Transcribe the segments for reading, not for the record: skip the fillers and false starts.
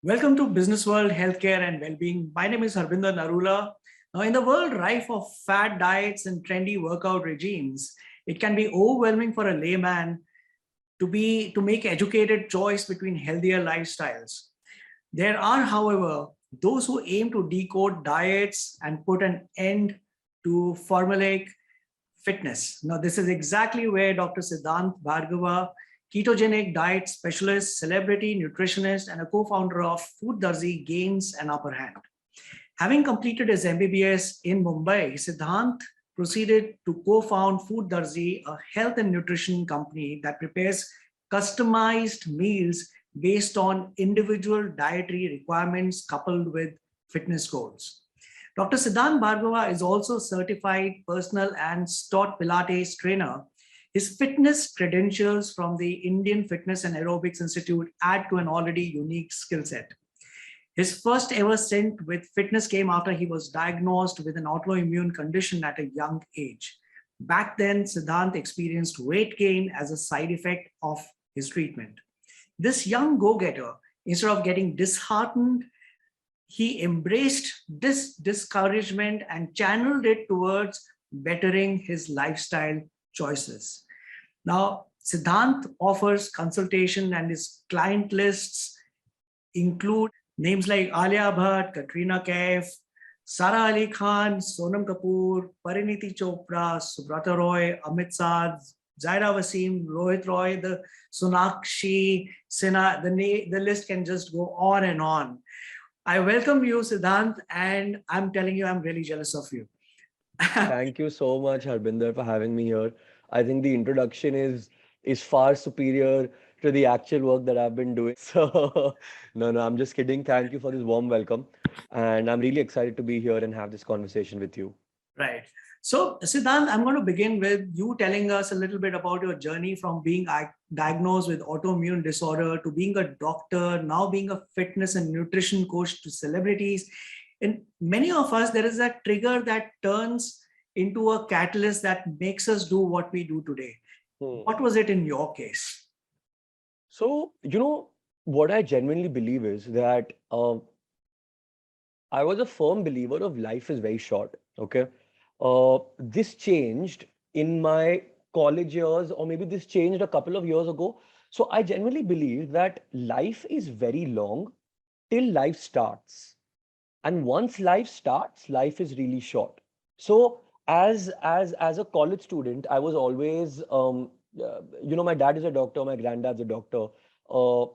Welcome to Business World, Healthcare and Wellbeing. My name is Harbinder Narula. Now, in the world rife of fad diets and trendy workout regimes, it can be overwhelming for a layman to make educated choice between healthier lifestyles. There are, however, those who aim to decode diets and put an end to formulaic fitness. Now, this is exactly where Dr. Siddhant Bhargava, ketogenic diet specialist, celebrity nutritionist, and a co-founder of Food Darzi, gains an upper hand. Having completed his MBBS in Mumbai, Siddhant proceeded to co-found Food Darzi, a health and nutrition company that prepares customized meals based on individual dietary requirements coupled with fitness goals. Dr. Siddhant Bhargava is also certified personal and STOT Pilates trainer. His fitness credentials from the Indian Fitness and Aerobics Institute add to an already unique skill set. His first ever stint with fitness came after he was diagnosed with an autoimmune condition at a young age. Back then, Siddhant experienced weight gain as a side effect of his treatment. This young go-getter, instead of getting disheartened, he embraced this discouragement and channeled it towards bettering his lifestyle choices. Now, Siddhant offers consultation and his client lists include names like Alia Bhatt, Katrina Kaif, Sara Ali Khan, Sonam Kapoor, Pariniti Chopra, Subrata Roy, Amit Saad, Zaira Wasim, Rohit Roy, the Sonakshi Sinha, the list can just go on and on. I welcome you, Siddhant, and I'm telling you, I'm really jealous of you. Thank you so much, Harbinder, for having me here. I think the introduction is far superior to the actual work that I've been doing. So, no, I'm just kidding. Thank you for this warm welcome. And I'm really excited to be here and have this conversation with you. Right. So, Siddhant, I'm going to begin with you telling us a little bit about your journey from being diagnosed with autoimmune disorder to being a doctor, now being a fitness and nutrition coach to celebrities. In many of us, there is a trigger that turns into a catalyst that makes us do what we do today. What was it in your case? So, what I genuinely believe is that I was a firm believer of life is very short. Okay. This changed in my college years, or maybe this changed a couple of years ago. So I genuinely believe that life is very long till life starts. And once life starts, life is really short. So as a college student, I was always my dad is a doctor, my granddad's a doctor. Uh,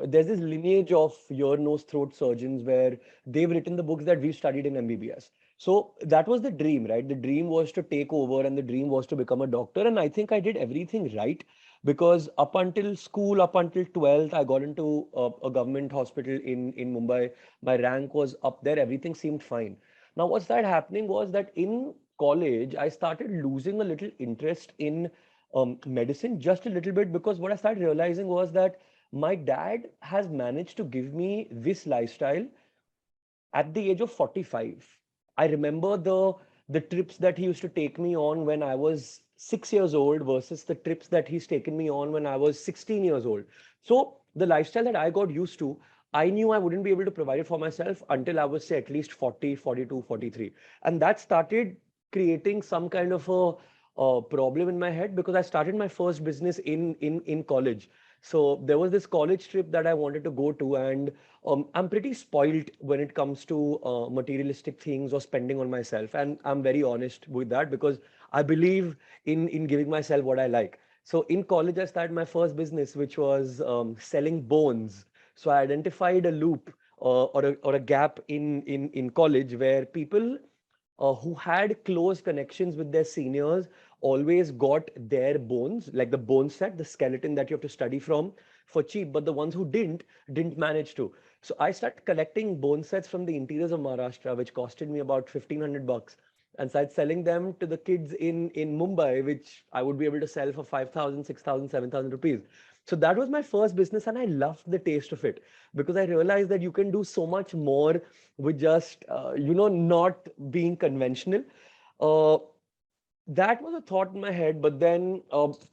there's this lineage of ear, nose, throat surgeons where they've written the books that we've studied in MBBS. So that was the dream, right? The dream was to take over and the dream was to become a doctor. And I think I did everything right because up until school, up until 12th, I got into a government hospital in Mumbai. My rank was up there. Everything seemed fine. Now, what's that happening was that in college, I started losing a little interest in medicine, just a little bit, because what I started realizing was that my dad has managed to give me this lifestyle at the age of 45. I remember the trips that he used to take me on when I was 6 years old versus the trips that he's taken me on when I was 16 years old. So the lifestyle that I got used to, I knew I wouldn't be able to provide it for myself until I was, say, at least 40, 42, 43. And that started creating some kind of a problem in my head because I started my first business in college. So there was this college trip that I wanted to go to, and I'm pretty spoiled when it comes to materialistic things or spending on myself. And I'm very honest with that because I believe in giving myself what I like. So in college, I started my first business, which was selling bones. So I identified a loop or a gap in college where people who had close connections with their seniors always got their bones, like the bone set, the skeleton that you have to study from for cheap, but the ones who didn't manage to. So I started collecting bone sets from the interiors of Maharashtra, which costed me about 1,500 bucks. And started selling them to the kids in Mumbai, which I would be able to sell for 5,000, 6,000, 7,000 rupees. So that was my first business, and I loved the taste of it because I realized that you can do so much more with just, not being conventional. Uh, That was a thought in my head, but then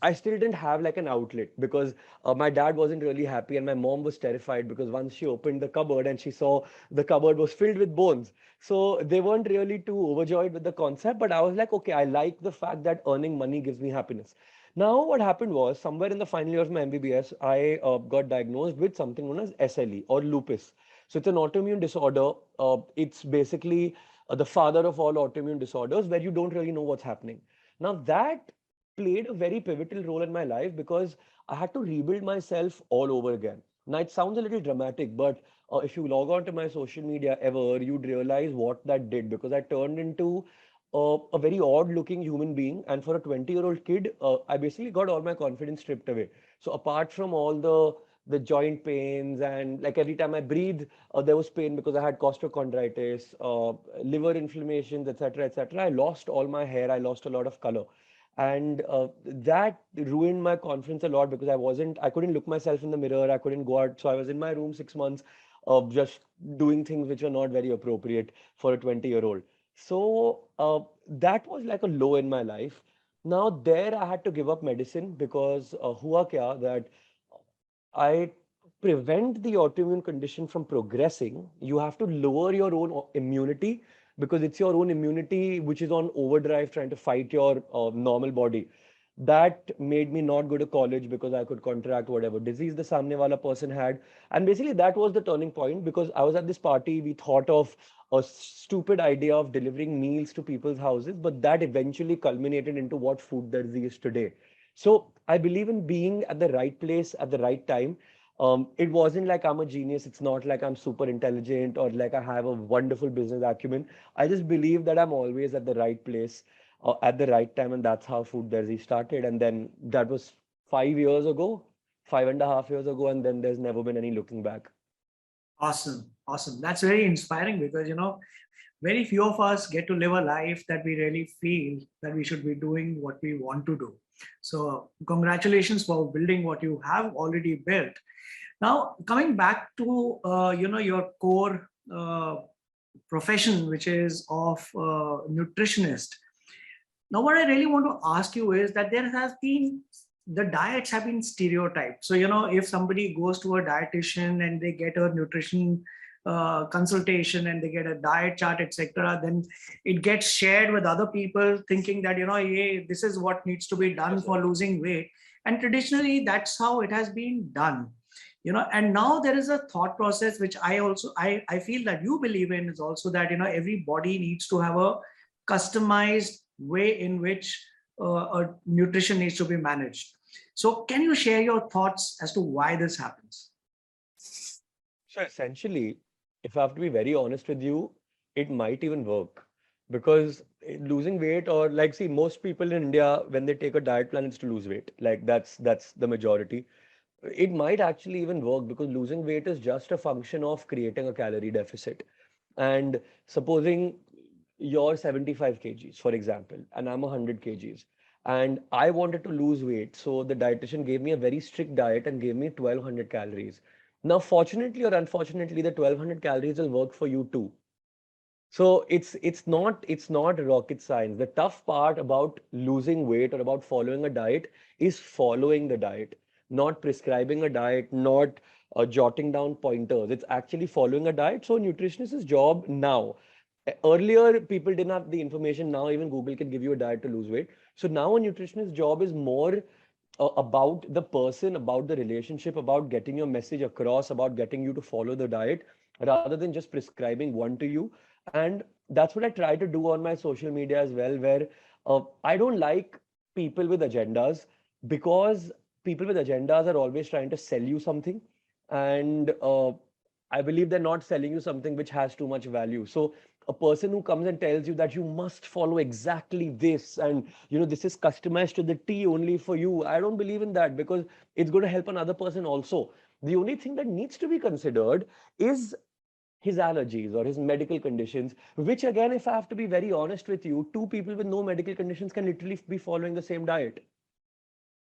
I still didn't have like an outlet because my dad wasn't really happy and my mom was terrified because once she opened the cupboard and she saw the cupboard was filled with bones. So they weren't really too overjoyed with the concept, but I was like, okay, I like the fact that earning money gives me happiness. Now, what happened was somewhere in the final year of my MBBS, I got diagnosed with something known as SLE or lupus. So it's an autoimmune disorder. It's basically the father of all autoimmune disorders where you don't really know what's happening. Now, that played a very pivotal role in my life because I had to rebuild myself all over again. Now, it sounds a little dramatic, but if you log on to my social media ever, you'd realize what that did because I turned into a very odd looking human being. And for a 20-year-old kid, I basically got all my confidence stripped away. So, apart from all the joint pains and like every time I breathed, there was pain because I had costochondritis, liver inflammations, etc., etc. I lost all my hair. I lost a lot of color, and that ruined my confidence a lot because I couldn't look myself in the mirror. I couldn't go out. So I was in my room 6 months of just doing things which were not very appropriate for a 20-year-old. So that was like a low in my life. Now there I had to give up medicine because hua kya that I prevent the autoimmune condition from progressing, you have to lower your own immunity because it's your own immunity which is on overdrive trying to fight your normal body. That made me not go to college because I could contract whatever disease the samne wala person had. And basically, that was the turning point because I was at this party. We thought of a stupid idea of delivering meals to people's houses, but that eventually culminated into what food there is today. So I believe in being at the right place at the right time. It wasn't like I'm a genius. It's not like I'm super intelligent or like I have a wonderful business acumen. I just believe that I'm always at the right place at the right time, and that's how Food Derzi started. And then that was 5 years ago, 5.5 years ago, and then there's never been any looking back. Awesome. Awesome. That's very inspiring because, very few of us get to live a life that we really feel that we should be doing what we want to do. So, congratulations for building what you have already built. Now, coming back to, your core profession, which is of nutritionist. Now, what I really want to ask you is that there has been the diets have been stereotyped. So, if somebody goes to a dietitian and they get a nutrition consultation and they get a diet chart, etc., then it gets shared with other people, thinking that hey, this is what needs to be done for losing weight. And traditionally, that's how it has been done. And now there is a thought process which I feel that you believe in is also that every body needs to have a customized way in which a nutrition needs to be managed. So can you share your thoughts as to why this happens? So essentially, if I have to be very honest with you, it might even work because losing weight or like see most people in India when they take a diet plan it's to lose weight. Like that's the majority. It might actually even work because losing weight is just a function of creating a calorie deficit. And supposing you're 75 kgs, for example, and I'm 100 kgs, and I wanted to lose weight. So the dietitian gave me a very strict diet and gave me 1200 calories. Now, fortunately or unfortunately, the 1200 calories will work for you too. So it's not rocket science. The tough part about losing weight or about following a diet is following the diet, not prescribing a diet, not jotting down pointers. It's actually following a diet. So nutritionist's job now. Earlier, people didn't have the information. Now even Google can give you a diet to lose weight. So now a nutritionist's job is more about the person, about the relationship, about getting your message across, about getting you to follow the diet rather than just prescribing one to you. And that's what I try to do on my social media as well, where I don't like people with agendas because people with agendas are always trying to sell you something. And I believe they're not selling you something which has too much value. So a person who comes and tells you that you must follow exactly this and this is customized to the T only for you, I don't believe in that because it's going to help another person also. The only thing that needs to be considered is his allergies or his medical conditions, which again, if I have to be very honest with you, two people with no medical conditions can literally be following the same diet.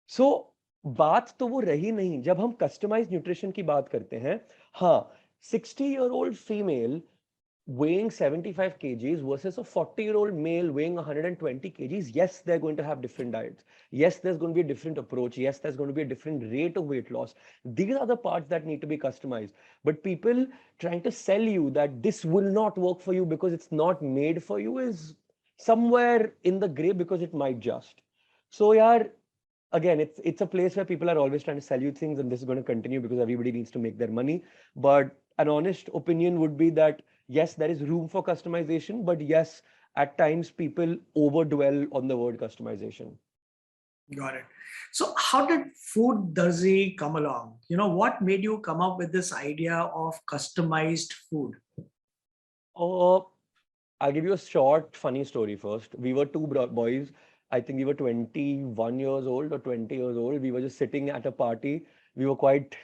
सो बात तो वो रही नहीं जब हम customise nutrition की बात करते हैं. हाँ, 60-year-old female weighing 75 kgs versus a 40-year-old male weighing 120 kgs, yes, they're going to have different diets. Yes, there's going to be a different approach. Yes, there's going to be a different rate of weight loss. These are the parts that need to be customized. But people trying to sell you that this will not work for you because it's not made for you is somewhere in the gray, because it might just. So yeah, again, it's a place where people are always trying to sell you things, and this is going to continue because everybody needs to make their money. But an honest opinion would be that yes, there is room for customization, but yes, at times people overdwell on the word customization. Got it. So how did Food Darzi come along? What made you come up with this idea of customized food? Uh, I'll give you a short, funny story first. We were two boys. I think we were 21 years old or 20 years old. We were just sitting at a party. We were quite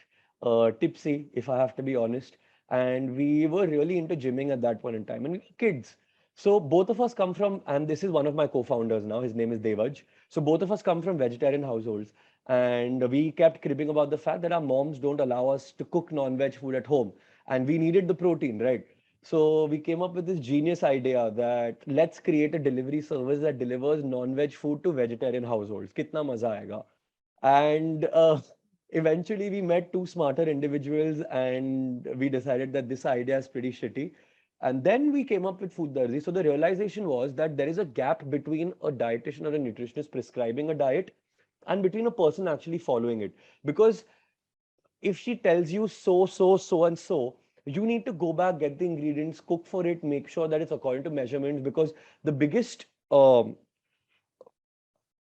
tipsy, if I have to be honest. And we were really into gymming at that point in time. And we were kids. So both of us come from, and this is one of my co-founders now. His name is Devaj. So both of us come from vegetarian households. And we kept cribbing about the fact that our moms don't allow us to cook non-veg food at home. And we needed the protein, right? So we came up with this genius idea that let's create a delivery service that delivers non-veg food to vegetarian households. Kitna maza aega. And eventually we met two smarter individuals and we decided that this idea is pretty shitty. And then we came up with Food Darzi. So the realization was that there is a gap between a dietitian or a nutritionist prescribing a diet and between a person actually following it. Because if she tells you so and so, you need to go back, get the ingredients, cook for it, make sure that it's according to measurements. Because the biggest um,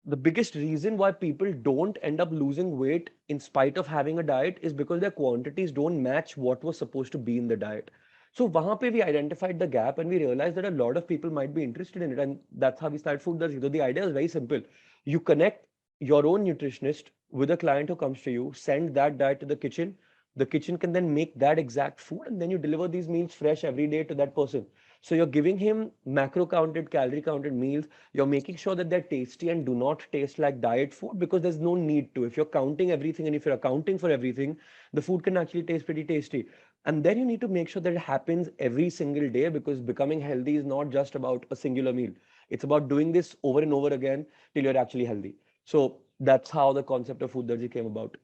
the biggest reason why people don't end up losing weight in spite of having a diet is because their quantities don't match what was supposed to be in the diet. So wahan pe we identified the gap and we realized that a lot of people might be interested in it, and that's how we started Food Darzi. So the idea is very simple. You connect your own nutritionist with a client who comes to you, send that diet to the kitchen. The kitchen can then make that exact food, and then you deliver these meals fresh every day to that person. So you're giving him macro counted, calorie counted meals. You're making sure that they're tasty and do not taste like diet food, because there's no need to. If you're counting everything and if you're accounting for everything, the food can actually taste pretty tasty. And then you need to make sure that it happens every single day, because becoming healthy is not just about a singular meal. It's about doing this over and over again till you're actually healthy. So that's how the concept of Food Darji came about.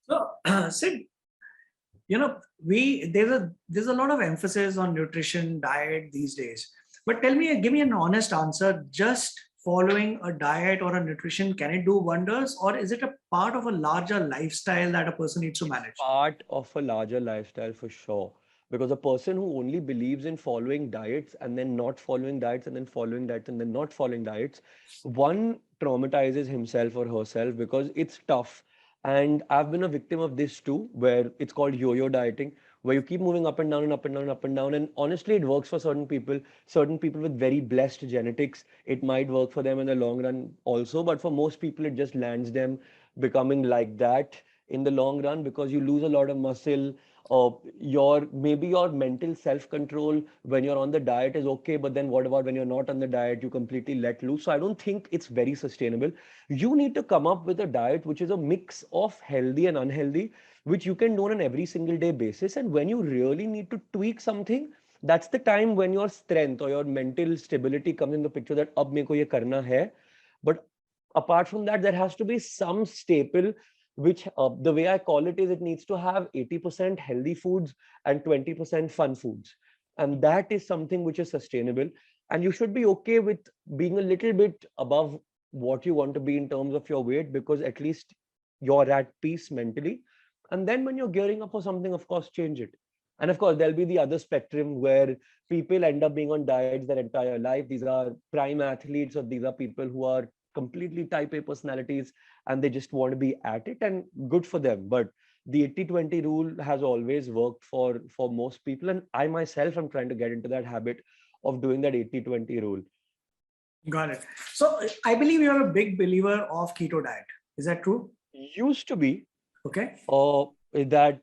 So, Sid, there's a lot of emphasis on nutrition, diet these days. But give me an honest answer. Just following a diet or a nutrition, can it do wonders, or is it a part of a larger lifestyle that a person needs to It's manage? part of a larger lifestyle for sure. Because a person who only believes in following diets and then not following diets and then following diets and then not following diets, one traumatizes himself or herself because it's tough. And I've been a victim of this too, where it's called yo-yo dieting, where you keep moving up and down and up and down and up and down. And honestly, it works for certain people with very blessed genetics. It might work for them in the long run also, but for most people, it just lands them becoming like that in the long run, because you lose a lot of muscle. Your maybe your mental self-control when you're on the diet is okay, but then what about when you're not on the diet? You completely let loose. So I don't think it's very sustainable. You need to come up with a diet which is a mix of healthy and unhealthy, which you can do on an every single day basis. And when you really need to tweak something, that's the time when your strength or your mental stability comes in the picture, that ab meko ye karna hai. But apart from that, there has to be some staple, which the way I call it is, it needs to have 80% healthy foods and 20% fun foods. And that is something which is sustainable. And you should be okay with being a little bit above what you want to be in terms of your weight, because at least you're at peace mentally. And then when you're gearing up for something, of course, change it. And of course, there'll be the other spectrum where people end up being on diets their entire life. These are prime athletes, or these are people who are completely type A personalities and they just want to be at it, and good for them. But the 80-20 rule has always worked for most people. And I myself am trying to get into that habit of doing that 80-20 rule. Got it. So I believe you're a big believer of keto diet. Is that true? Used to be, Okay. that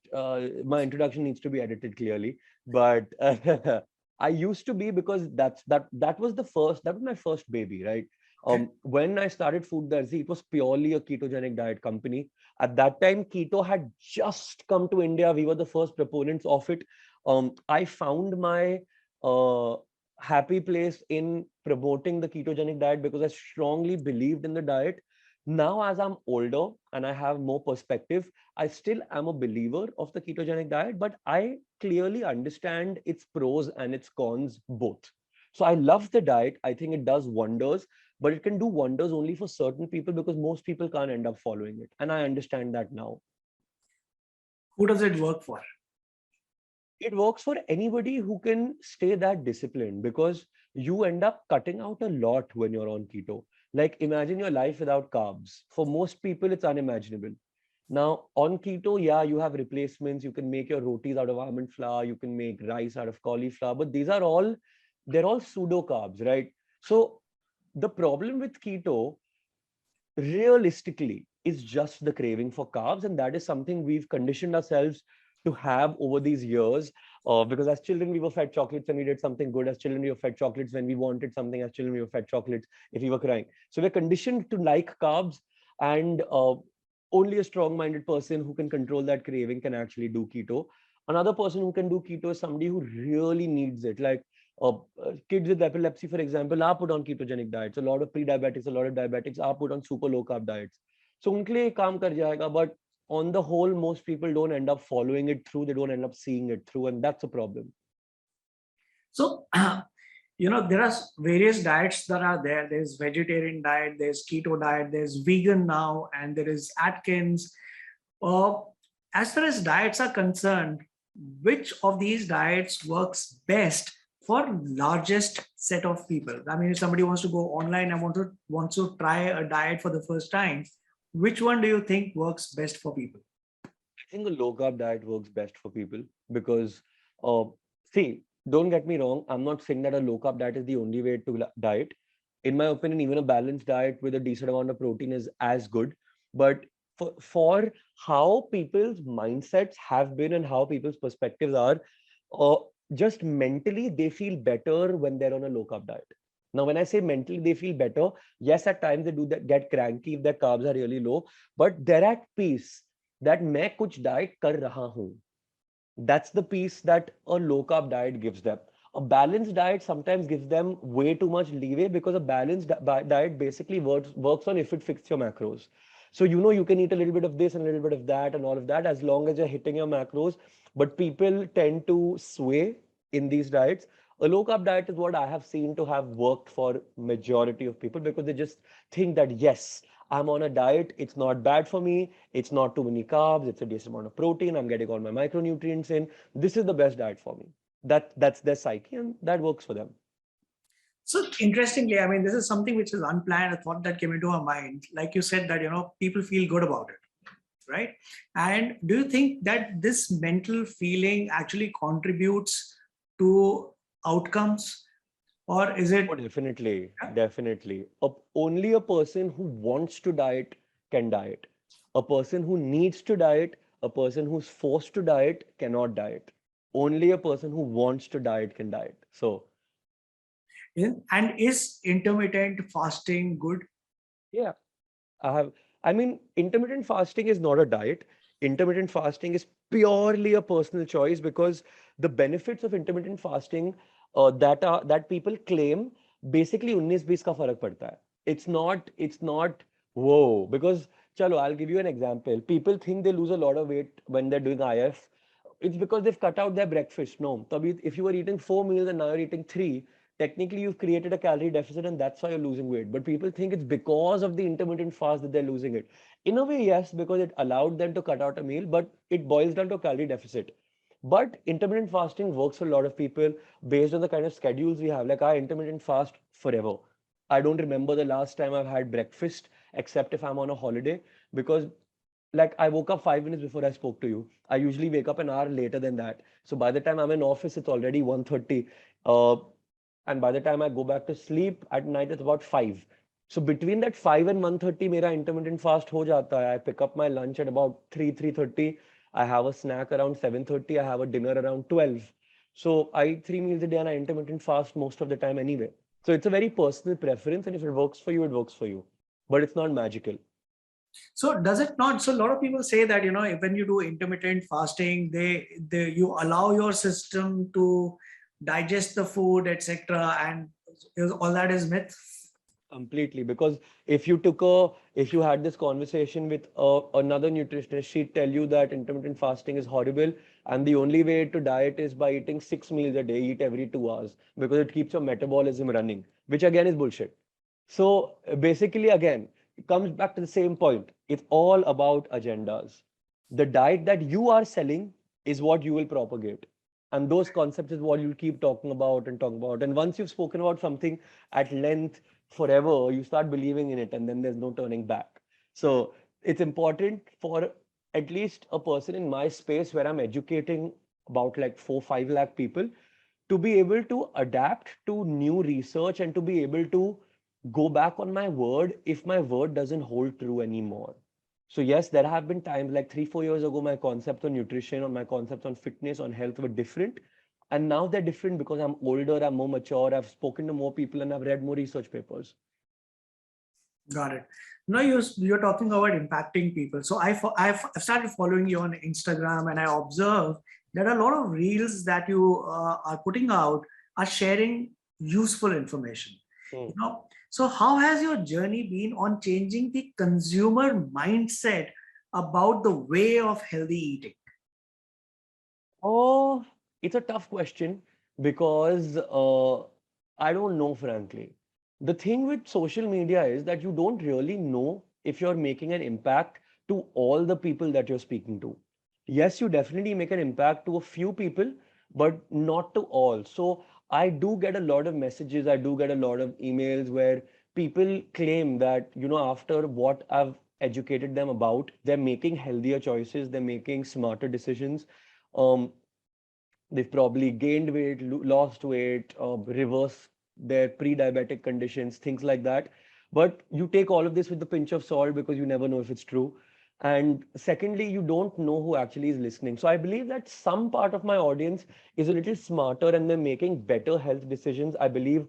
my introduction needs to be edited clearly, but I used to be, because that was my first baby, right? Okay. When I started Food Darzi, it was purely a ketogenic diet company. At that time, keto had just come to India. We were the first proponents of it. I found my happy place in promoting the ketogenic diet because I strongly believed in the diet. Now, as I'm older and I have more perspective, I still am a believer of the ketogenic diet, but I clearly understand its pros and its cons both. So I love the diet. I think it does wonders, but it can do wonders only for certain people because most people can't end up following it. And I understand that now. Who does it work for? It works for anybody who can stay that disciplined because you end up cutting out a lot when you're on keto. Like imagine your life without carbs. For most people, it's unimaginable. Now on keto, yeah, you have replacements. You can make your rotis out of almond flour. You can make rice out of cauliflower, but they're all pseudo carbs, right? So the problem with keto realistically is just the craving for carbs, and that is something we've conditioned ourselves to have over these years, because as children we were fed chocolates when we did something good, as children we were fed chocolates when we wanted something, as children we were fed chocolates if we were crying. So we're conditioned to like carbs, and only a strong-minded person who can control that craving can actually do keto. Another person who can do keto is somebody who really needs it, like kids with epilepsy, for example, are put on ketogenic diets. A lot of pre-diabetics, a lot of diabetics are put on super low carb diets. So उनके लिए काम कर जाएगा, but on the whole, most people don't end up following it through. They don't end up seeing it through, and that's a problem. So, there are various diets that are there. There's vegetarian diet, there's keto diet, there's vegan now, and there is Atkins. As far as diets are concerned, which of these diets works best for largest set of people? I mean, if somebody wants to go online and wants to try a diet for the first time, which one do you think works best for people? I think a low carb diet works best for people because, see, don't get me wrong. I'm not saying that a low carb diet is the only way to diet. In my opinion, even a balanced diet with a decent amount of protein is as good. But for how people's mindsets have been and how people's perspectives are, uh, just mentally, they feel better when they're on a low carb diet. Now, when I say mentally, they feel better, yes, at times they do that, get cranky if their carbs are really low, but they're at peace that मैं कुछ diet कर रहा हूँ. That's the peace that a low carb diet gives them. A balanced diet sometimes gives them way too much leeway because a balanced diet basically works on if it fits your macros. So you can eat a little bit of this and a little bit of that and all of that as long as you're hitting your macros. But people tend to sway in these diets. A low carb diet is what I have seen to have worked for majority of people because they just think that yes, I'm on a diet, it's not bad for me, it's not too many carbs, it's a decent amount of protein, I'm getting all my micronutrients in. This is the best diet for me. That's their psyche and that works for them. So interestingly, I mean, this is something which is unplanned, a thought that came into our mind. Like you said that, people feel good about it, right? And do you think that this mental feeling actually contributes to outcomes, or is it? Oh, definitely. Only a person who wants to diet can diet. A person who needs to diet, a person who's forced to diet cannot diet. Only a person who wants to diet can diet. So, And is intermittent fasting good? yeah, I mean, intermittent fasting is not a diet. Intermittent fasting is purely a personal choice because the benefits of intermittent fasting that people claim basically 19-20 का फर्क पड़ता है. It's not whoa because chalo, I'll give you an example. People think they lose a lot of weight when they're doing IF. It's because they've cut out their breakfast. No, if you were eating 4 meals and now you're eating three, technically you've created a calorie deficit and that's why you're losing weight. But people think it's because of the intermittent fast that they're losing it. In a way, yes, because it allowed them to cut out a meal, but it boils down to a calorie deficit. But intermittent fasting works for a lot of people based on the kind of schedules we have. Like I intermittent fast forever. I don't remember the last time I've had breakfast except if I'm on a holiday because like I woke up 5 minutes before I spoke to you. I usually wake up an hour later than that. So by the time I'm in office, it's already 1:30. Uh, and by the time I go back to sleep at night, it's about 5. So between that 5 and 1:30, मेरा intermittent fast हो जाता है. I pick up my lunch at about 3:30. I have a snack around 7:30. I have a dinner around 12. So I eat 3 meals a day and I intermittent fast most of the time anyway. So it's a very personal preference, and if it works for you, it works for you. But it's not magical. So does it not? So a lot of people say that when you do intermittent fasting, you allow your system to digest the food, etc. And all that is myth. Completely, because if you had this conversation with another nutritionist, she'd tell you that intermittent fasting is horrible, and the only way to diet is by eating 6 meals a day, eat every 2 hours, because it keeps your metabolism running, which again is bullshit. So basically, again, it comes back to the same point. It's all about agendas. The diet that you are selling is what you will propagate. And those concepts is what you'll keep talking about and talking about. And once you've spoken about something at length forever, you start believing in it, and then there's no turning back. So it's important for at least a person in my space where I'm educating about like 4-5 lakh people to be able to adapt to new research and to be able to go back on my word if my word doesn't hold true anymore. So yes, there have been times like 3-4 years ago, my concepts on nutrition or my concepts on fitness, on health were different. And now they're different because I'm older, I'm more mature, I've spoken to more people, and I've read more research papers. Got it. Now you're talking about impacting people. So I've started following you on Instagram, and I observe that a lot of reels that you are putting out are sharing useful information. Hmm. So how has your journey been on changing the consumer mindset about the way of healthy eating? Oh, it's a tough question because I don't know, frankly. The thing with social media is that you don't really know if you're making an impact to all the people that you're speaking to. Yes, you definitely make an impact to a few people, but not to all. So I do get a lot of messages, I do get a lot of emails where people claim that, after what I've educated them about, they're making healthier choices, they're making smarter decisions. Um, they've probably gained weight, lost weight, reversed their pre-diabetic conditions, things like that. But you take all of this with a pinch of salt because you never know if it's true. And secondly, you don't know who actually is listening. So I believe that some part of my audience is a little smarter and they're making better health decisions. I believe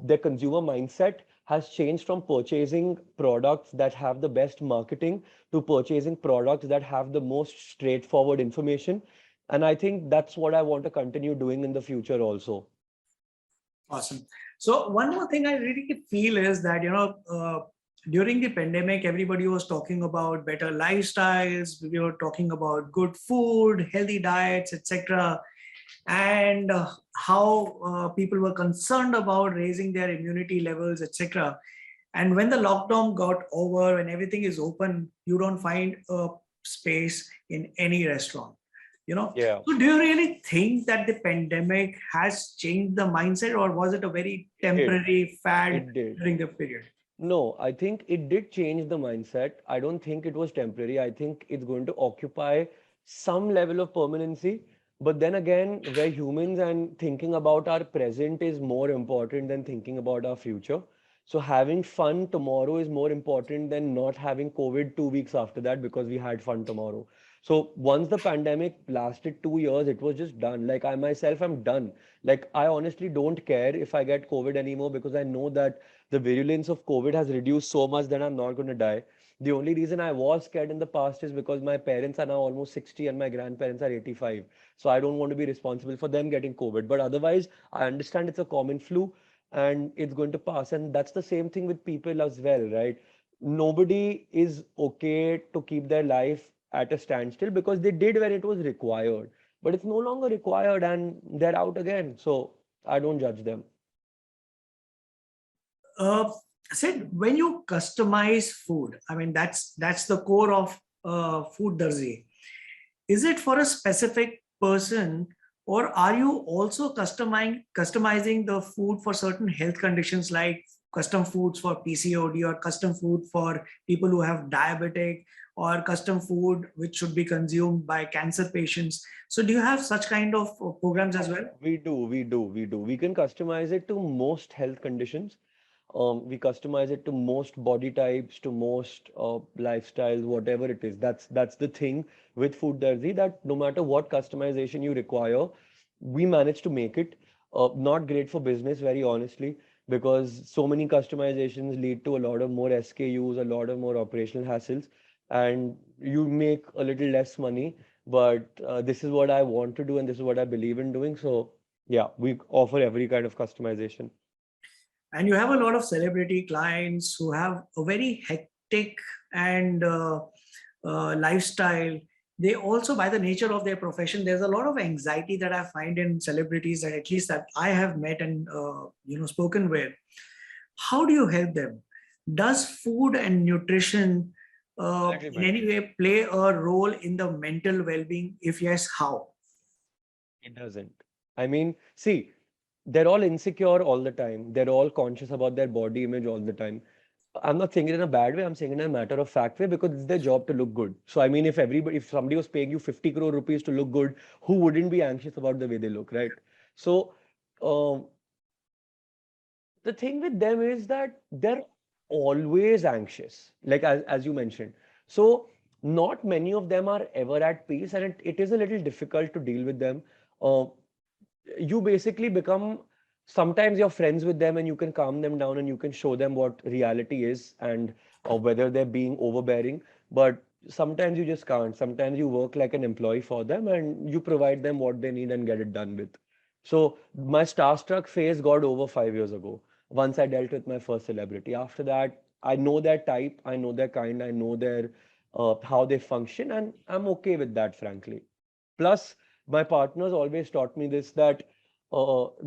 their consumer mindset has changed from purchasing products that have the best marketing to purchasing products that have the most straightforward information. And I think that's what I want to continue doing in the future also. Awesome. So one more thing I really feel is that, during the pandemic, everybody was talking about better lifestyles. We were talking about good food, healthy diets, etc., and how people were concerned about raising their immunity levels, etc. And when the lockdown got over and everything is open, you don't find a space in any restaurant. Yeah, So do you really think that the pandemic has changed the mindset, or was it a very it did. temporary fad It did. during the period? No, I think it did change the mindset. I don't think it was temporary. I think it's going to occupy some level of permanency. But then again, we're humans and thinking about our present is more important than thinking about our future. So having fun tomorrow is more important than not having COVID 2 weeks after that because we had fun tomorrow. So once the pandemic lasted 2 years, it was just done. Like I myself am done. Like I honestly don't care if I get COVID anymore because I know that the virulence of COVID has reduced so much that I'm not going to die. The only reason I was scared in the past is because my parents are now almost 60 and my grandparents are 85. So I don't want to be responsible for them getting COVID. But otherwise, I understand it's a common flu and it's going to pass. And that's the same thing with people as well, right? Nobody is okay to keep their life at a standstill because they did when it was required. But it's no longer required and they're out again. So I don't judge them. Uh, Sid, when you customize food, I mean that's the core of food darzi. Is it for a specific person, or are you also customizing the food for certain health conditions, like custom foods for PCOD, or custom food for people who have diabetic, or custom food which should be consumed by cancer patients? So do you have such kind of programs as well? We do. We can customize it to most health conditions. We customize it to most body types, to most lifestyles, whatever it is. That's the thing with Food Darzi, that no matter what customization you require, we manage to make it. Not great for business, very honestly, because so many customizations lead to a lot of more SKUs, a lot of more operational hassles, and you make a little less money. But this is what I want to do, and this is what I believe in doing. So Yeah, we offer every kind of customization. And you have a lot of celebrity clients who have a very hectic and lifestyle. They also, by the nature of their profession, there's a lot of anxiety that I find in celebrities, that at least that I have met and spoken with. How do you help them? Does food and nutrition Absolutely, in man. any way play a role in the mental well-being? If yes, how? It doesn't. I mean, see, they're all insecure all the time. They're all conscious about their body image all the time. I'm not saying it in a bad way. I'm saying it in a matter of fact way because it's their job to look good. So I mean, if somebody was paying you 50 crore rupees to look good, who wouldn't be anxious about the way they look, right? So um, the thing with them is that they're always anxious, like as you mentioned. So not many of them are ever at peace, and it is a little difficult to deal with them. Uh, you basically become sometimes you're friends with them and you can calm them down and you can show them what reality is and whether they're being overbearing, but sometimes you just can't. Sometimes you work like an employee for them and you provide them what they need and get it done with. So my starstruck phase got over 5 years ago once I dealt with my first celebrity. After that, I know their type, I know their kind, I know their how they function, and I'm okay with that, frankly. Plus, my partners always taught me this, that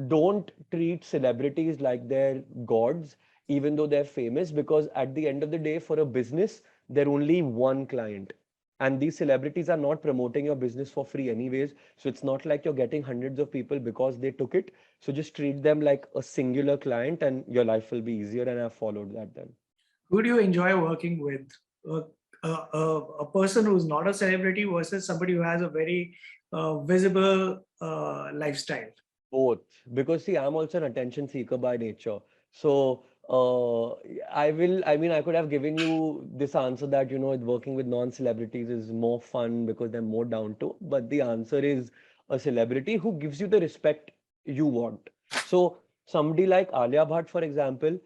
don't treat celebrities like they're gods, even though they're famous, because at the end of the day, for a business, they're only one client. And these celebrities are not promoting your business for free, anyways. So it's not like you're getting hundreds of people because they took it. So just treat them like a singular client, and your life will be easier. And I've followed that then. Who do you enjoy working with? A, a person who's not a celebrity versus somebody who has a very visible lifestyle? Both, because see, I'm also an attention seeker by nature. So I mean, I could have given you this answer that, working with non-celebrities is more fun because they're more down to, but the answer is a celebrity who gives you the respect you want. So somebody like Alia Bhatt, for example,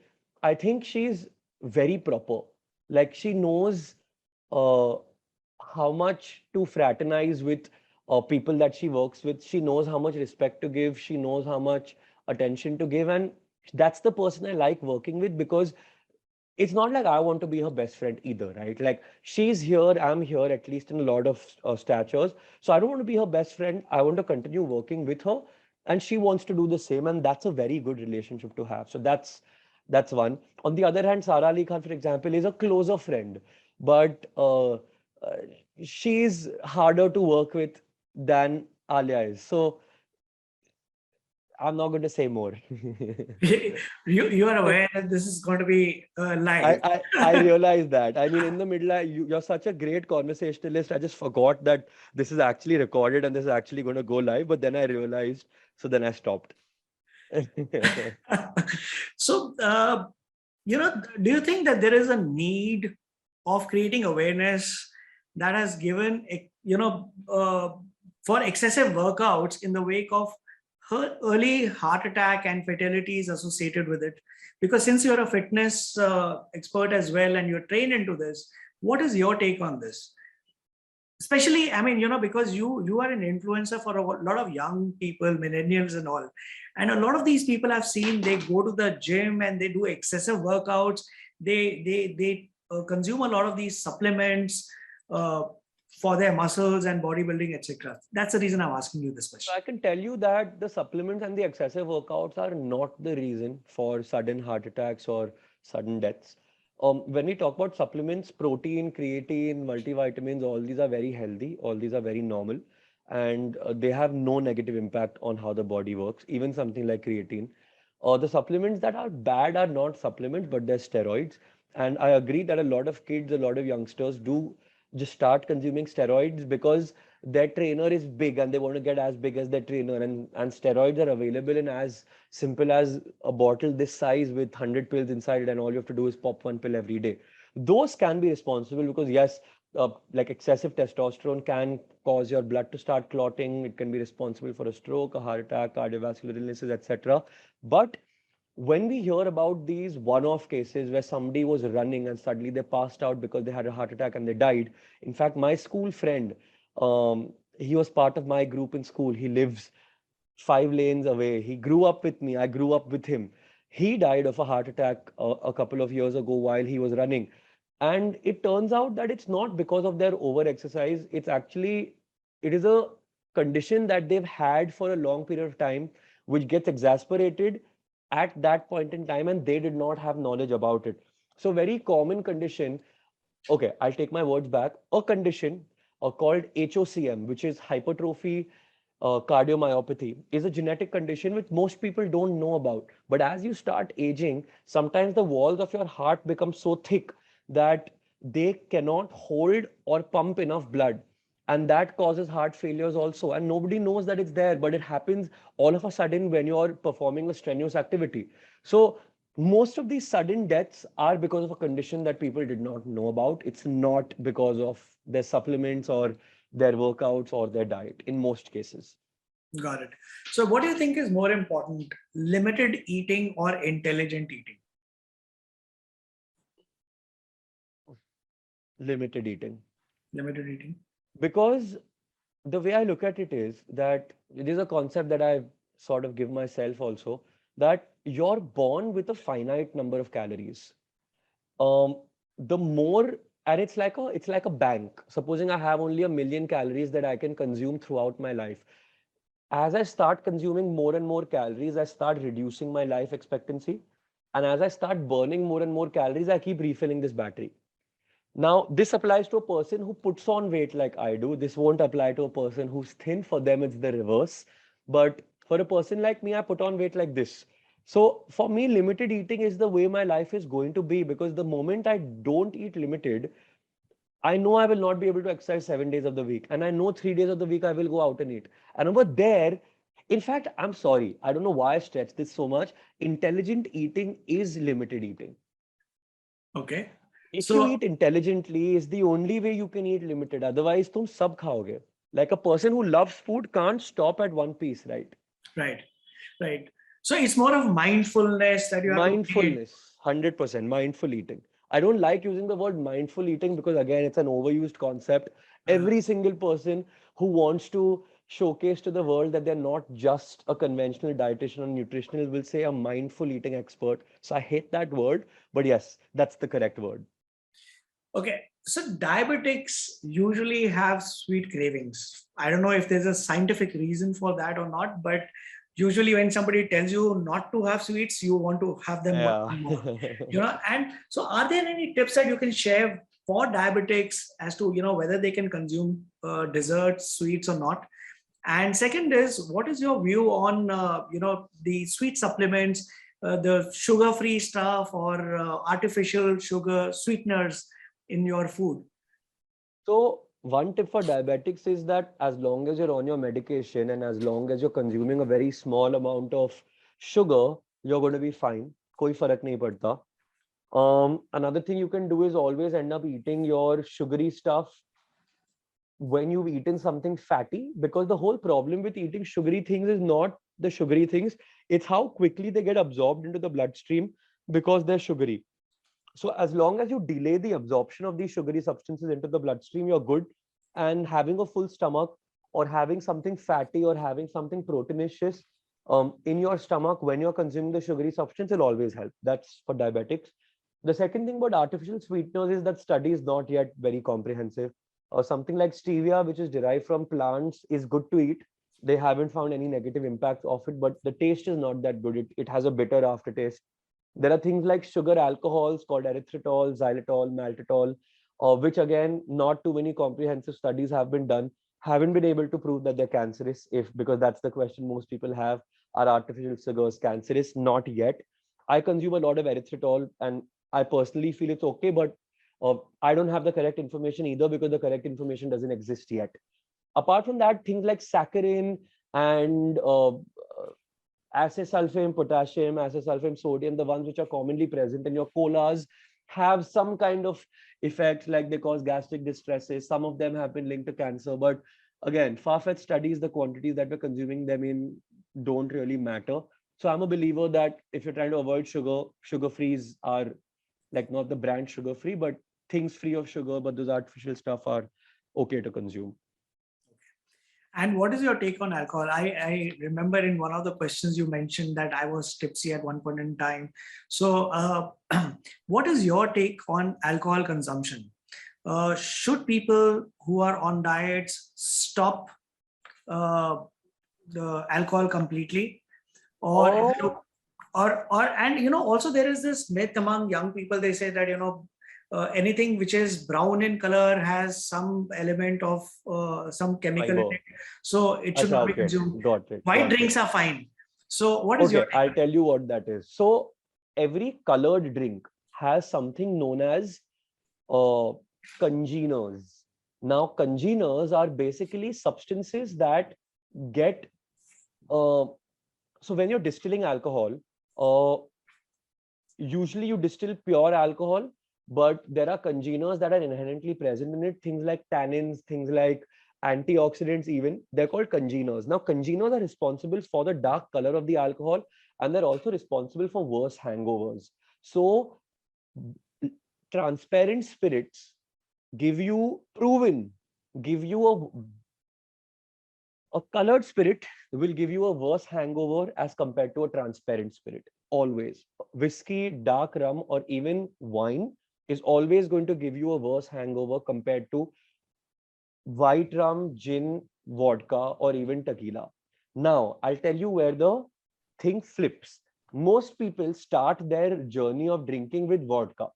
I think she's very proper. Like she knows uh, how much to fraternize with people that she works with. She knows how much respect to give. She knows how much attention to give. And that's the person I like working with because it's not like I want to be her best friend either, right? Like she's here, I'm here, at least in a lot of statures. So I don't want to be her best friend. I want to continue working with her. And she wants to do the same. And that's a very good relationship to have. So that's one. On the other hand, Sara Ali Khan, for example, is a closer friend. But she's harder to work with than Alia is. So I'm not going to say more. You are aware that this is going to be live. I realize that. I mean, in the middle, you're such a great conversationalist. I just forgot that this is actually recorded and this is actually going to go live. But then I realized, so then I stopped. So, do you think that there is a need of creating awareness that has given, for excessive workouts in the wake of early heart attack and fatalities associated with it? Because since you're a fitness expert as well and you're trained into this, what is your take on this? Especially, I mean, because you are an influencer for a lot of young people, millennials and all, and a lot of these people I've seen, they go to the gym and they do excessive workouts. They consume a lot of these supplements uh, for their muscles and bodybuilding, etc. That's the reason I'm asking you this So question. I can tell you that the supplements and the excessive workouts are not the reason for sudden heart attacks or sudden deaths. When we talk about supplements, protein, creatine, multivitamins, all these are very healthy, all these are very normal, and they have no negative impact on how the body works, even something like creatine. The supplements that are bad are not supplements, but they're steroids. And I agree that a lot of kids, a lot of youngsters do just start consuming steroids because their trainer is big and they want to get as big as their trainer, and steroids are available in as simple as a bottle this size with 100 pills inside it, and all you have to do is pop one pill every day. Those can be responsible because yes, like excessive testosterone can cause your blood to start clotting. It can be responsible for a stroke, a heart attack, cardiovascular illnesses, etc. But when we hear about these one-off cases where somebody was running and suddenly they passed out because they had a heart attack and they died. In fact, my school friend, he was part of my group in school. He lives 5 lanes away. He grew up with me. I grew up with him. He died of a heart attack a couple of years ago while he was running. And it turns out that it's not because of their over exercise. It is a condition that they've had for a long period of time, which gets exasperated at that point in time, and they did not have knowledge about it. So, very common condition. Okay, I'll take my words back. A condition called HOCM, which is hypertrophy cardiomyopathy, is a genetic condition which most people don't know about. But as you start aging, sometimes the walls of your heart become so thick that they cannot hold or pump enough blood. And that causes heart failures also. And nobody knows that it's there, but it happens all of a sudden when you're performing a strenuous activity. So most of these sudden deaths are because of a condition that people did not know about. It's not because of their supplements or their workouts or their diet in most cases. Got it. So what do you think is more important, limited eating or intelligent eating? Limited eating. Limited eating. Because the way I look at it is that it is a concept that I sort of give myself also, that you're born with a finite number of calories. Um, the more, and it's like a bank. Supposing I have only 1 million calories that I can consume throughout my life. As I start consuming more and more calories, I start reducing my life expectancy. And as I start burning more and more calories, I keep refilling this battery. Now, this applies to a person who puts on weight like I do. This won't apply to a person who's thin. For them, it's the reverse. But for a person like me, I put on weight like this. So for me, limited eating is the way my life is going to be, because the moment I don't eat limited, I know I will not be able to exercise 7 days of the week. And I know 3 days of the week I will go out and eat. And over there, in fact, I'm sorry, I don't know why I stretch this so much. Intelligent eating is limited eating. Okay. If you So eat intelligently, is the only way you can eat limited. Otherwise, तुम सब खाओगे. Like a person who loves food can't stop at one piece, right? right, right. So it's more of mindfulness that you have to create. Mindfulness, 100% mindful eating. I don't like using the word mindful eating because, again, it's an overused concept. Uh, Every single person who wants to showcase to the world that they're not just a conventional dietitian or nutritional will say a mindful eating expert. So I hate that word, but yes, that's the correct word. Okay, so diabetics usually have sweet cravings. I don't know if there's a scientific reason for that or not, but usually when somebody tells you not to have sweets, you want to have them more Yeah. and more. And so are there any tips that you can share for diabetics as to, whether they can consume desserts, sweets or not? And second is, what is your view on, the sweet supplements, the sugar-free stuff or artificial sugar sweeteners in your food? So one tip for diabetics is that as long as you're on your medication and as long as you're consuming a very small amount of sugar, you're going to be fine. कोई फर्क नहीं पड़ता. Another thing you can do is always end up eating your sugary stuff when you've eaten something fatty, because the whole problem with eating sugary things is not the sugary things, it's how quickly they get absorbed into the bloodstream because they're sugary. So as long as you delay the absorption of these sugary substances into the bloodstream, you're good. And having a full stomach or having something fatty or having something proteinaceous in your stomach when you're consuming the sugary substance will always help. That's for diabetics. The second thing about artificial sweeteners is that study is not yet very comprehensive. Or something like stevia, which is derived from plants, is good to eat. They haven't found any negative impacts of it, but the taste is not that good. It has a bitter aftertaste. There are things like sugar alcohols called erythritol, xylitol, maltitol, which again, not too many comprehensive studies have been done, haven't been able to prove that they're cancerous, if because that's the question most people have. Are artificial sugars cancerous? Not yet. I consume a lot of erythritol and I personally feel it's okay, but I don't have the correct information either because the correct information doesn't exist yet. Apart from that, things like saccharin and acesulfame potassium, acesulfame sodium, the ones which are commonly present in your colas, have some kind of effect, like they cause gastric distresses. Some of them have been linked to cancer, but again, far-fetched studies, the quantities that we're consuming them in don't really matter. So I'm a believer that if you're trying to avoid sugar, sugar-frees are like not the brand sugar-free, but things free of sugar, but those artificial stuff are okay to consume. And what is your take on alcohol? I remember in one of the questions you mentioned that I was tipsy at one point in time. So, what is your take on alcohol consumption? Should people who are on diets stop uh, the alcohol completely, or Oh, and also there is this myth among young people. They say that anything which is brown in color has some element of some chemical in fiber. it, so it should Acha, not be okay, consumed. got it, White got it. drinks are fine. So what is your Okay, take I'll on tell you what that is. So every colored drink has something known as uh, congeners. Now, congeners are basically substances that get so when you're distilling alcohol, uh, usually you distill pure alcohol, but there are congeners that are inherently present in it, things like tannins, things like antioxidants, even they're called congeners. Now, congeners are responsible for the dark color of the alcohol, and they're also responsible for worse hangovers. So transparent spirits give you proven give you a colored spirit will give you a worse hangover as compared to a transparent spirit. Always. Whiskey, dark rum, or even wine is always going to give you a worse hangover compared to white rum, gin, vodka, or even tequila. Now, I'll tell you where the thing flips. Most people start their journey of drinking with vodka.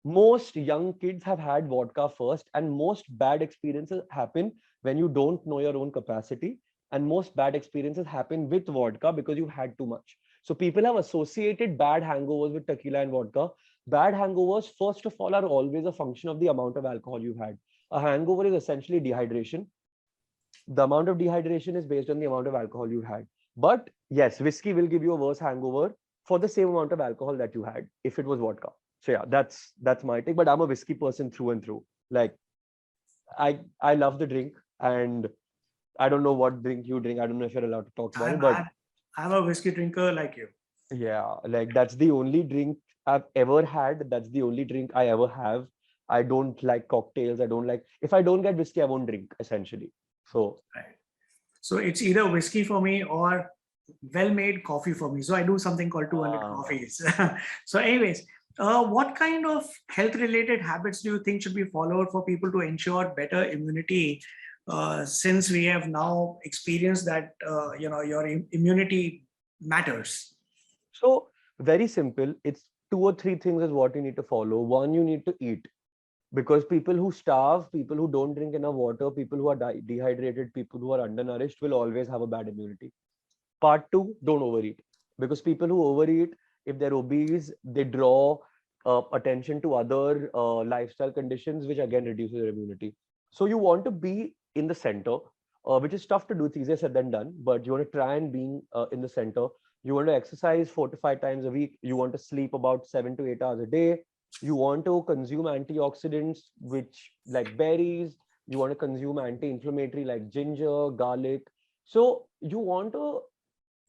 Most young kids have had vodka first, and most bad experiences happen when you don't know your own capacity, and most bad experiences happen with vodka because you've had too much. So people have associated bad hangovers with tequila and vodka. Bad hangovers, first of all, are always a function of the amount of alcohol you've had. A hangover is essentially dehydration. The amount of dehydration is based on the amount of alcohol you had. But yes, whiskey will give you a worse hangover for the same amount of alcohol that you had if it was vodka. So yeah, that's my take. But I'm a whiskey person through and through. Like I love the drink, and I don't know what drink you drink. I don't know if you're allowed to talk about it, I'm, but I'm I'm a whiskey drinker like you. yeah, like that's the only drink I've ever had. That's the only drink I ever have. I don't like cocktails. I don't like if I don't get whiskey, I won't drink essentially. So Right. So it's either whiskey for me or well-made coffee for me. So I do something called 200 uh, coffees. So, anyways, what kind of health-related habits do you think should be followed for people to ensure better immunity? Since we have now experienced that your immunity matters. So very simple. It's two or three things is what you need to follow. One, you need to eat because people who starve, people who don't drink enough water, people who are dehydrated, people who are undernourished will always have a bad immunity. Part two, don't overeat because people who overeat, if they're obese, they draw attention to other lifestyle conditions, which again reduces their immunity. So you want to be in the center, which is tough to do. It's easier said than done, but you want to try and being in the center. You want to exercise 4 to 5 times a week. You want to sleep about 7 to 8 hours a day. You want to consume antioxidants, which like berries. You want to consume anti-inflammatory like ginger, garlic. So you want to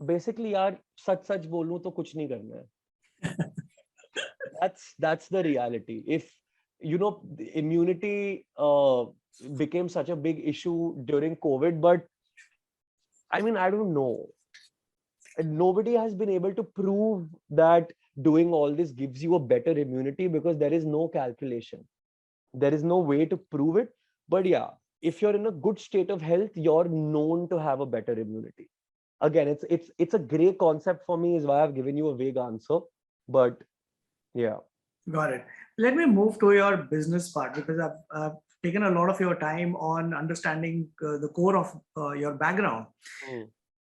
basically यार सच सच बोलूं तो कुछ नहीं करना है. That's the reality. If you know the immunity became such a big issue during COVID, but I mean I don't know. And nobody has been able to prove that doing all this gives you a better immunity because there is no calculation. There is no way to prove it. But yeah, if you're in a good state of health, you're known to have a better immunity. Again, it's a gray concept for me, is why I've given you a vague answer. But yeah. Got it. Let me move to your business part because I've taken a lot of your time on understanding the core of your background. Mm.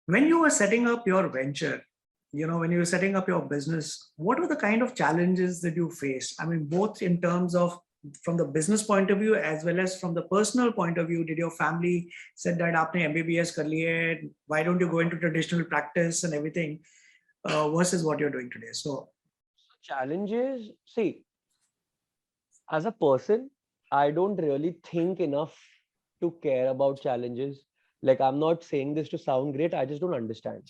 When you were setting up your venture, when you were setting up your business, what were the kind of challenges that you faced? I mean, both in terms of from the business point of view as well as from the personal point of view. Did your family said that आपने MBBS कर ली है, why don't you go into traditional practice and everything versus what you're doing today? So Challenges, see, as a person, I don't really think enough to care about challenges. Like, I'm not saying this to sound great, I just don't understand.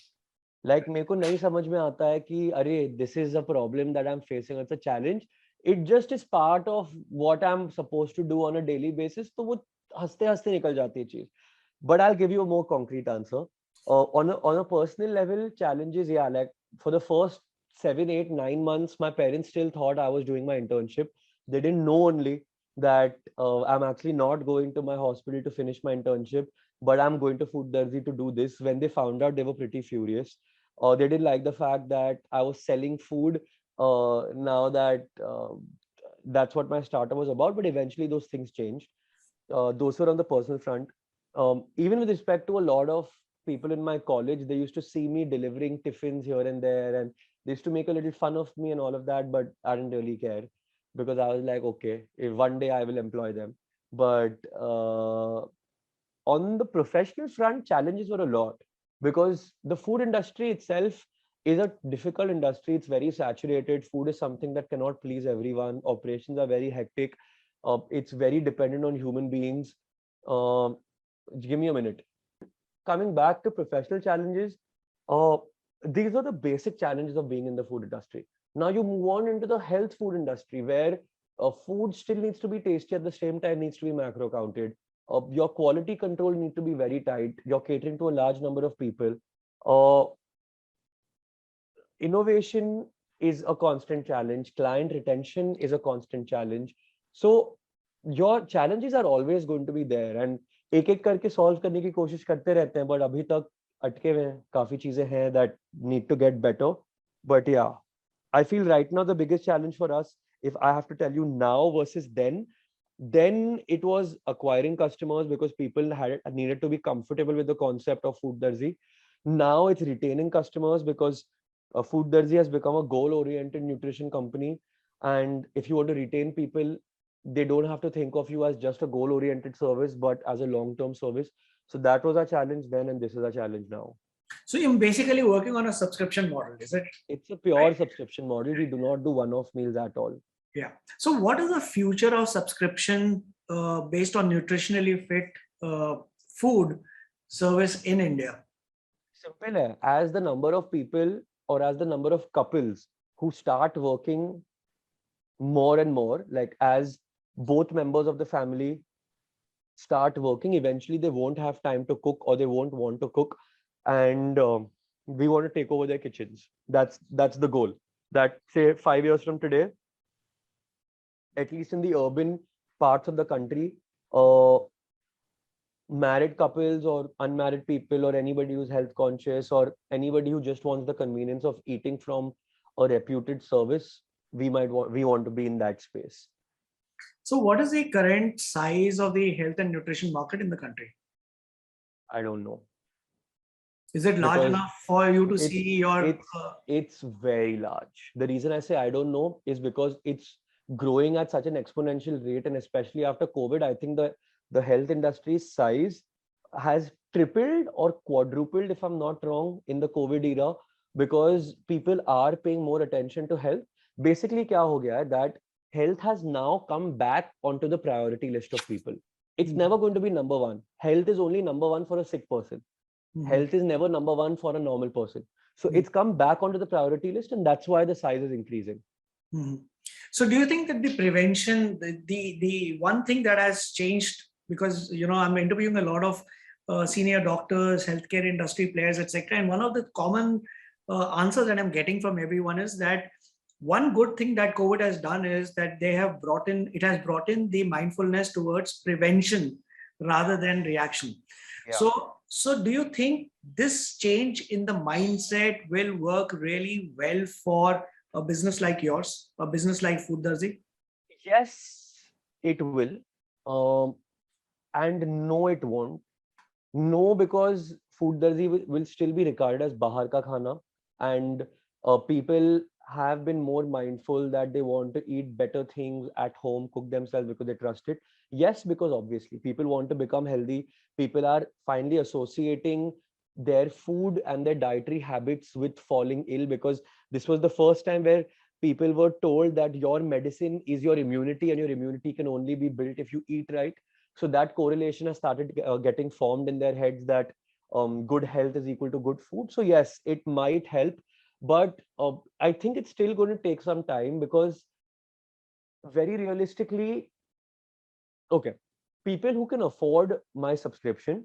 Like, मेरे को नहीं समझ में आता है कि अरे this is a problem that I'm facing, it's a challenge. It just is part of what I'm supposed to do on a daily basis. तो वो हंसते हंसते निकल जाती है चीज. But I'll give you a more concrete answer. On a personal level, challenges, yeah, like for the first 7, 8, 9 months, my parents still thought I was doing my internship. They didn't know only that I'm actually not going to my hospital to finish my internship, but I'm going to Food Darzi to do this. When they found out, they were pretty furious. They didn't like the fact that I was selling food. Now that that's what my startup was about, but eventually those things changed. Those were on the personal front. Even with respect to a lot of people in my college, they used to see me delivering tiffins here and there, and they used to make a little fun of me and all of that, but I didn't really care because I was like, okay, if one day I will employ them. But on the professional front, challenges were a lot because the food industry itself is a difficult industry. It's very saturated. Food is something that cannot please everyone. Operations are very hectic. It's very dependent on human beings. Um, give me a minute. Coming back to professional challenges, uh, these are the basic challenges of being in the food industry. Now you move on into the health food industry where food still needs to be tasty at the same time needs to be macro counted. Your quality control need to be very tight. You're catering to a large number of people. Uh, Innovation is a constant challenge. Client retention is a constant challenge. So your challenges are always going to be there, and एक एक करके solve करने की कोशिश करते रहते हैं, but अभी तक अटके हुए हैं, काफी चीजें हैं that need to get better. But yeah, I feel right now the biggest challenge for us, if I have to tell you now versus then it was acquiring customers because people had needed to be comfortable with the concept of Food Darzi. Now it's retaining customers because Food Darzi has become a goal-oriented nutrition company, and if you want to retain people, they don't have to think of you as just a goal-oriented service, but as a long-term service. So that was our challenge then, and this is our challenge now. So you're basically working on a subscription model, is it? It's a pure subscription model. We do not do one-off meals at all. Yeah. So what is the future of subscription based on nutritionally fit food service in India? Simple hai. As the number of people or as the number of couples who start working more and more, like as both members of the family start working, eventually they won't have time to cook or they won't want to cook, and we want to take over their kitchens. That's the goal. That say 5 years from today, at least in the urban parts of the country, married couples or unmarried people or anybody who's health conscious or anybody who just wants the convenience of eating from a reputed service, we want to be in that space. So what is the current size of the health and nutrition market in the country? I don't know. Is it large Because enough for you to see your... it's very large. The reason I say I don't know is because it's growing at such an exponential rate, and especially after COVID, I think the health industry's size has tripled or quadrupled, if I'm not wrong, in the COVID era, because people are paying more attention to health. Basically, kya ho gaya hai that health has now come back onto the priority list of people. It's never going to be number one. Health is only number one for a sick person. Health is never number one for a normal person. So it's come back onto the priority list, and that's why the size is increasing. So do you think that the prevention, the one thing that has changed, because I'm interviewing a lot of senior doctors, healthcare industry players, etc., and one of the common answers that I'm getting from everyone is that one good thing that COVID has done is that it has brought in the mindfulness towards prevention rather than reaction. Yeah. So do you think this change in the mindset will work really well for a business like yours, a business like Food Darzi? Yes, it will. And no, it won't. No, because Food Darzi will still be regarded as bahar ka khana, and people have been more mindful that they want to eat better things at home, cook themselves because they trust it. Yes, because obviously people want to become healthy. People are finally associating their food and their dietary habits with falling ill, because this was the first time where people were told that your medicine is your immunity and your immunity can only be built if you eat right. So that correlation has started getting formed in their heads that good health is equal to good food. So yes, it might help, but I think it's still going to take some time, because very realistically, okay, people who can afford my subscription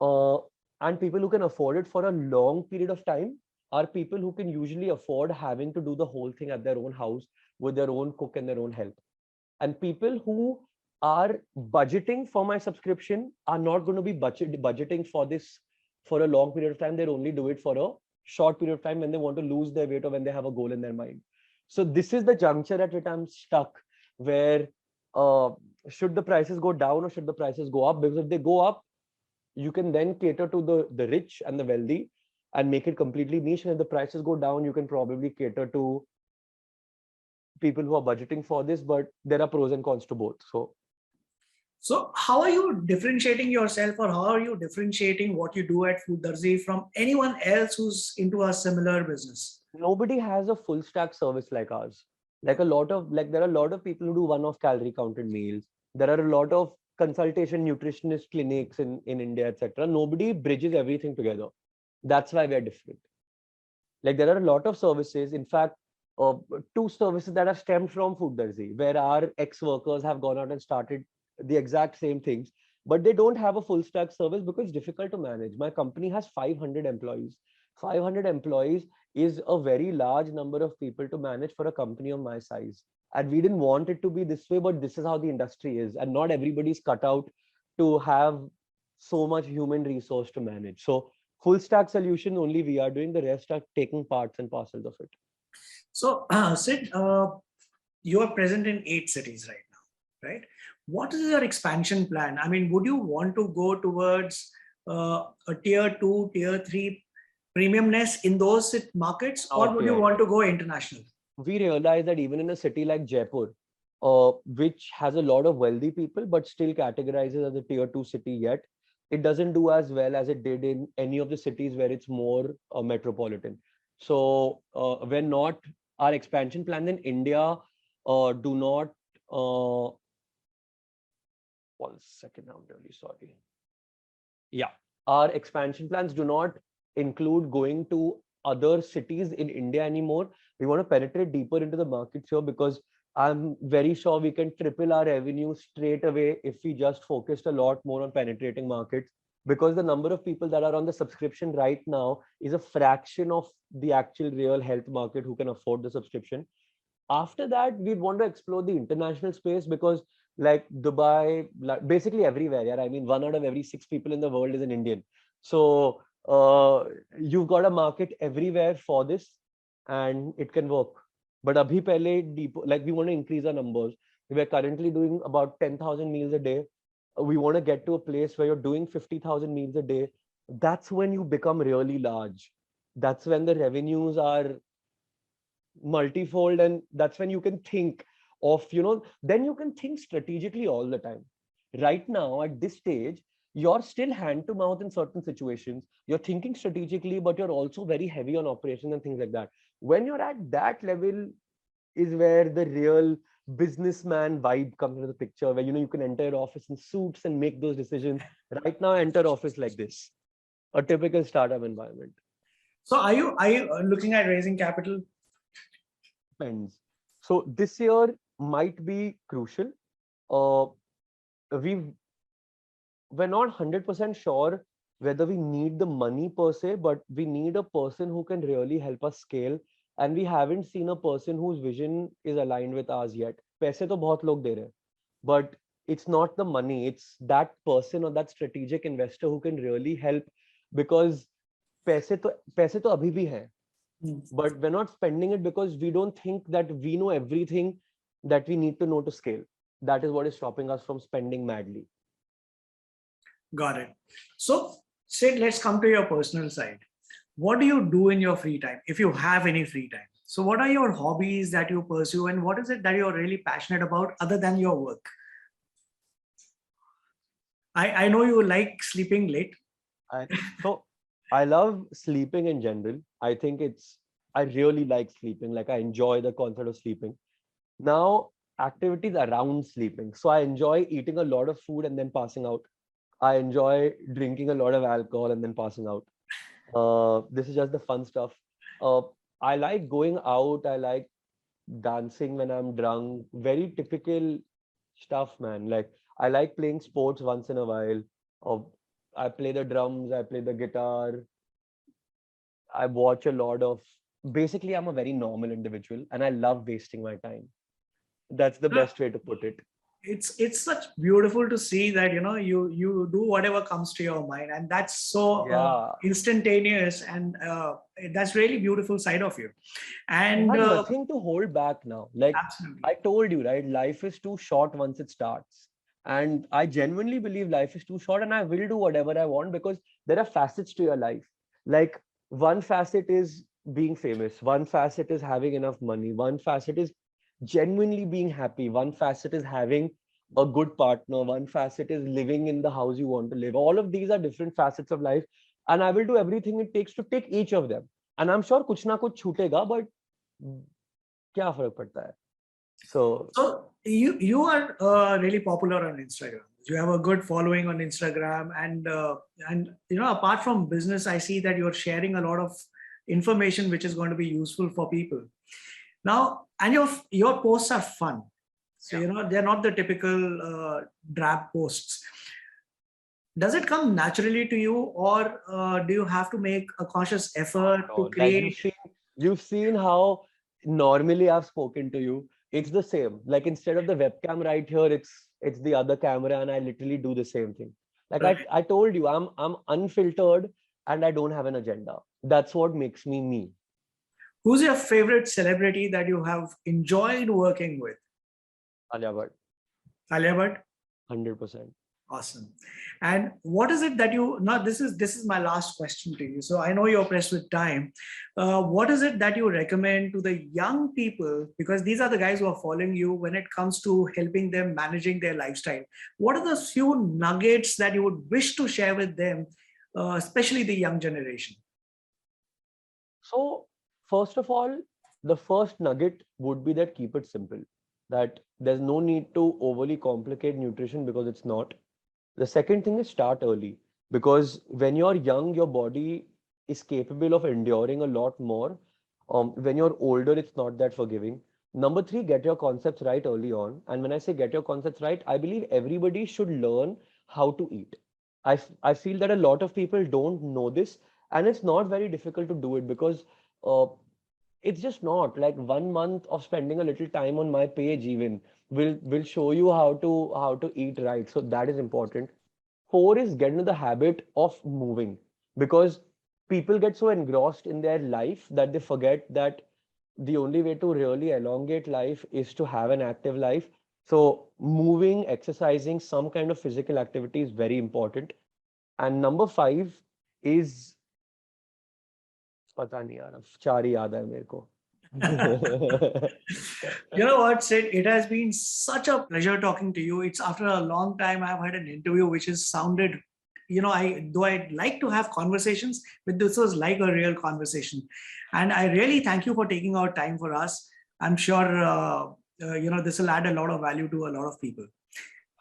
uh, and people who can afford it for a long period of time are people who can usually afford having to do the whole thing at their own house with their own cook and their own help. And people who are budgeting for my subscription are not going to be budgeting for this for a long period of time. They'll only do it for a short period of time when they want to lose their weight or when they have a goal in their mind. So this is the juncture at which I'm stuck, where uh, should the prices go down or should the prices go up? Because if they go up, you can then cater to the rich and the wealthy and make it completely niche. And if the prices go down, you can probably cater to people who are budgeting for this, but there are pros and cons to both. So how are you differentiating yourself, or how are you differentiating what you do at Food Darzi from anyone else who's into a similar business? Nobody has a full stack service like ours. There are a lot of people who do one-off calorie counted meals. There are a lot of consultation nutritionist clinics in India, etc. Nobody bridges everything together. That's why we're different. Like there are a lot of services. In fact, uh, two services that are stemmed from Food Darzi, where our ex-workers have gone out and started the exact same things, but they don't have a full stack service because it's difficult to manage. My company has 500 employees. 500 employees is a very large number of people to manage for a company of my size. And we didn't want it to be this way, but this is how the industry is. And not everybody's cut out to have so much human resource to manage. So full stack solution only we are doing, the rest are taking parts and parcels of it. So, Sid, you are present in 8 cities right now, right? What is your expansion plan? I mean, would you want to go towards a tier 2, tier 3 premiumness in those markets, or Not would you yet. want to go international? We realize that even in a city like Jaipur, which has a lot of wealthy people but still categorizes as a tier 2 city yet, it doesn't do as well as it did in any of the cities where it's more metropolitan. So we're not, our expansion plans in India do not, 1 second, I'm really sorry. Yeah, our expansion plans do not include going to other cities in India anymore. We want to penetrate deeper into the markets here because I'm very sure we can triple our revenue straight away if we just focused a lot more on penetrating markets, because the number of people that are on the subscription right now is a fraction of the actual real health market who can afford the subscription. After that, we'd want to explore the international space because like Dubai, like basically everywhere. Yeah, I mean, 1 out of every 6 people in the world is an Indian. So you've got a market everywhere for this, and it can work. But abhi pehle deep, like we want to increase our numbers. We're currently doing about 10,000 meals a day. We want to get to a place where you're doing 50,000 meals a day. That's when you become really large. That's when the revenues are multifold, and that's when you can think of, then you can think strategically all the time. Right now at this stage, you're still hand to mouth in certain situations, you're thinking strategically, but you're also very heavy on operations and things like that. When you're at that level is where the real businessman vibe comes into the picture, where you can enter office in suits and make those decisions. Right now, enter office like this, a typical startup environment. So, are you looking at raising capital? Depends. So this year might be crucial. Uh, we we're not 100% sure whether we need the money per se, but we need a person who can really help us scale. And we haven't seen a person whose vision is aligned with ours yet. पैसे तो बहुत लोग दे रहे हैं, but it's not the money. It's that person or that strategic investor who can really help, because पैसे तो अभी भी हैं, but we're not spending it because we don't think that we know everything that we need to know to scale. That is what is stopping us from spending madly. Got it. So, Sid, let's come to your personal side. What do you do in your free time, if you have any free time? So, what are your hobbies that you pursue, and what is it that you're really passionate about other than your work? I know you like sleeping late. So I love sleeping in general. I really like sleeping. Like I enjoy the concept of sleeping. Now, activities around sleeping. So I enjoy eating a lot of food and then passing out. I enjoy drinking a lot of alcohol and then passing out. This is just the fun stuff. Uh, I like going out. I like dancing when I'm drunk. Very typical stuff, man. Like I like playing sports once in a while. Uh, I play the drums, I play the guitar, I watch a lot of, basically, I'm a very normal individual and I love wasting my time. That's the best way to put it. It's such beautiful to see that you do whatever comes to your mind, and that's so Yeah. instantaneous, and that's really beautiful side of you. I And have nothing to hold back now. Like absolutely I told you, right? Life is too short once it starts. And I genuinely believe life is too short and I will do whatever I want because there are facets to your life. Like one facet is being famous, one facet is having enough money, one facet is genuinely being happy, one facet is having a good partner, one facet is living in the house you want to live. All of these are different facets of life. And I will do everything it takes to take each of them. And I'm sure कुछ ना कुछ छूटेगा, but क्या फर्क पड़ता है? So So you are really popular on Instagram. You have a good following on Instagram, and apart from business, I see that you're sharing a lot of information which is going to be useful for people. Now, and your posts are fun, so they're not the typical drab posts. Does it come naturally to you, or do you have to make a conscious effort to like create? you've seen how normally I've spoken to you. It's the same. Like instead of the webcam right here, it's the other camera, and I literally do the same thing. Like I told you, I'm unfiltered and I don't have an agenda. That's what makes me me. Who's your favorite celebrity that you have enjoyed working with? Alia Bhatt, Alia Bhatt? 100%. Awesome. And what is it that you, now this is my last question to you. So I know you're pressed with time. What is it that you recommend to the young people? Because these are the guys who are following you when it comes to helping them managing their lifestyle. What are the few nuggets that you would wish to share with them, especially the young generation? So, first of all, the first nugget would be that keep it simple. That there's no need to overly complicate nutrition because it's not. The second thing is start early because when you're young, your body is capable of enduring a lot more. When you're older, it's not that forgiving. Number three, get your concepts right early on. And when I say get your concepts right, I believe everybody should learn how to eat. I feel that a lot of people don't know this, and it's not very difficult to do it because uh, it's just not like 1 month of spending a little time on my page even will show you how to eat right. So that is important. Four is get into the habit of moving because people get so engrossed in their life that they forget that the only way to really elongate life is to have an active life. So moving, exercising, some kind of physical activity is very important. And number five is पता नहीं यार अब चार ही याद है मेरे को. You know what, Sid? It has been such a pleasure talking to you. It's after a long time I've had an interview which has sounded, I like to have conversations, but this was like a real conversation. And I really thank you for taking out time for us. I'm sure, this will add a lot of value to a lot of people.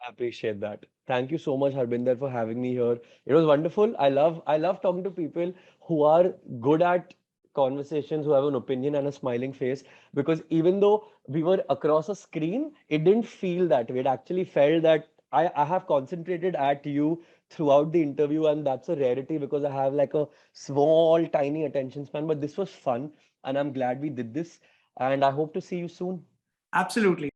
I appreciate that. Thank you so much, Harbinder, for having me here. It was wonderful. I love talking to people who are good at conversations, who have an opinion and a smiling face. Because even though we were across a screen, it didn't feel that way. It actually felt that I have concentrated at you throughout the interview, and that's a rarity because I have like a small, tiny attention span. But this was fun, and I'm glad we did this. And I hope to see you soon. Absolutely.